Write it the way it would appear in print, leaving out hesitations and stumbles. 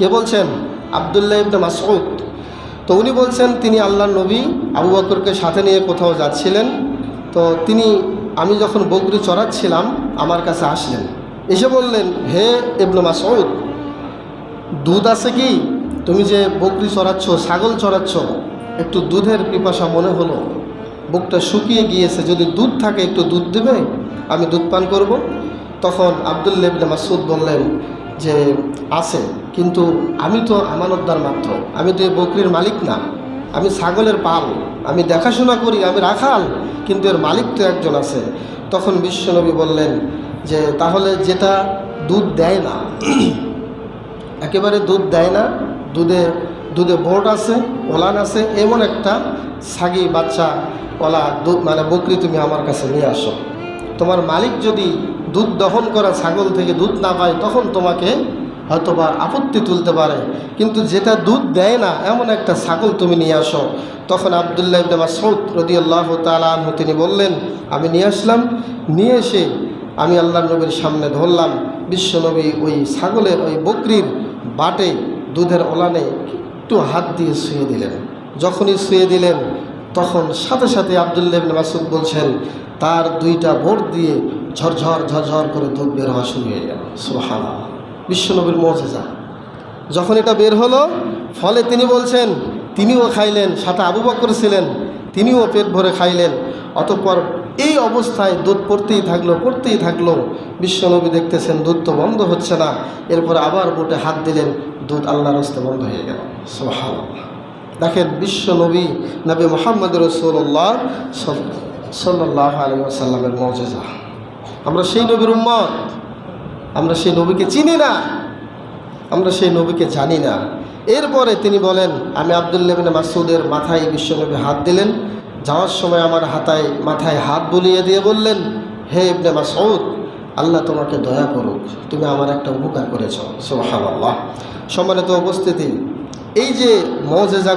কে বলছেন? আব্দুল্লাহ ইবনে মাসউদ। তো উনি বলছেন তিনি আল্লাহর নবী আবু বকরকে সাথে নিয়ে কোথাও যাচ্ছিলেন। তো আমি যখন বকরি চড়াচ্ছিলাম আমার কাছে আসলেন, এসে বললেন, হে ইবনে মাসউদ, দুধ আছে কি? তুমি যে বকরি চড়াচ্ছ, ছাগল চড়াচ্ছ, একটু দুধের পিপাসা মনে হলো, বুকটা শুকিয়ে গিয়েছে, যদি দুধ থাকে একটু দুধ দেবে, আমি দুধ পান করব। তখন আব্দুল্লাহ ইবনে মাসউদ বললেন যে আছে, কিন্তু আমি তো আমানতদার মাত্র, আমি তো এই বকরির মালিক না, আমি ছাগলের পাল, আমি দেখাশোনা করি, আমি রাখাল, কিন্তু এর মালিক তো একজন আছে। তখন বিশ্বনবী বললেন যে তাহলে যেটা দুধ দেয় না, একেবারে দুধ দেয় না, দুধে বোর্ড আছে, ওলান আছে, এমন একটা ছাগি বাচ্চা ওলা দুধ মানে বকরি তুমি আমার কাছে নিয়ে আসো। তোমার মালিক যদি দুধ দহন করা ছাগল থেকে দুধ না পায় তখন তোমাকে হয়তোবা আপত্তি তুলতে পারে, কিন্তু যেটা দুধ দেয় না এমন একটা ছাগল তুমি নিয়ে আসো। তখন আব্দুল্লাহ ইবনে মাসউদ রাদিয়াল্লাহু তাআলা আনহু তিনি বললেন, আমি নিয়ে আসলাম, নিয়ে এসে আমি আল্লাহর নবীর সামনে ধরলাম। বিশ্বনবী ওই ছাগলের ওই বকরির বাটে দুধের ওলানে একটু হাত দিয়ে শুয়ে দিলেন। যখনই শুয়ে দিলেন তখন সাথে সাথে আব্দুল্লাহ ইবনে মাসউদ বলছেন তার দুইটা বোর্ড দিয়ে ঝরঝর ঝরঝর করে দুধ বের হওয়া শুরু হয়ে গেল। সুবহানাল্লাহ, বিশ্বনবীর মুজিজা। যখন এটা বের হলো, ফলে তিনি বলছেন তিনিও খাইলেন, সাথে আবু বকর ছিলেন, তিনিও পেট ভরে খাইলেন। অতঃপর এই অবস্থায় দুধ পড়তেই থাকলো। বিশ্বনবী দেখতেছেন দুধ তো বন্ধ হচ্ছে না, এরপর আবার বোটে হাত দিলেন, দুধ আল্লাহর হস্তে বন্ধ হয়ে গেল। সুবহানাল্লাহ। দেখেন বিশ্বনবী নবী মুহাম্মদ রাসূলুল্লাহ সাল্লাল্লাহু আলাইহি ওয়াসাল্লামের মুজিজা। আমরা সেই নবীর উম্মত, আমরা সেই নবীকে চিনি না, আমরা সেই নবীকে জানি না। এরপরে তিনি বলেন, আমি আব্দুল্লাহ ইবনে মাসউদের মাথায় বিশ্বনবী হাত দিলেন। যাওয়ার সময় আমার মাথায় হাত বুলিয়ে দিয়ে বললেন, হে ইবনে মাসউদ, আল্লাহ তোমাকে দয়া করুক, তুমি আমার একটা উপকার করেছ। সুবহানাল্লাহ। সম্মানিত উপস্থিতি, এই যে মুজিজা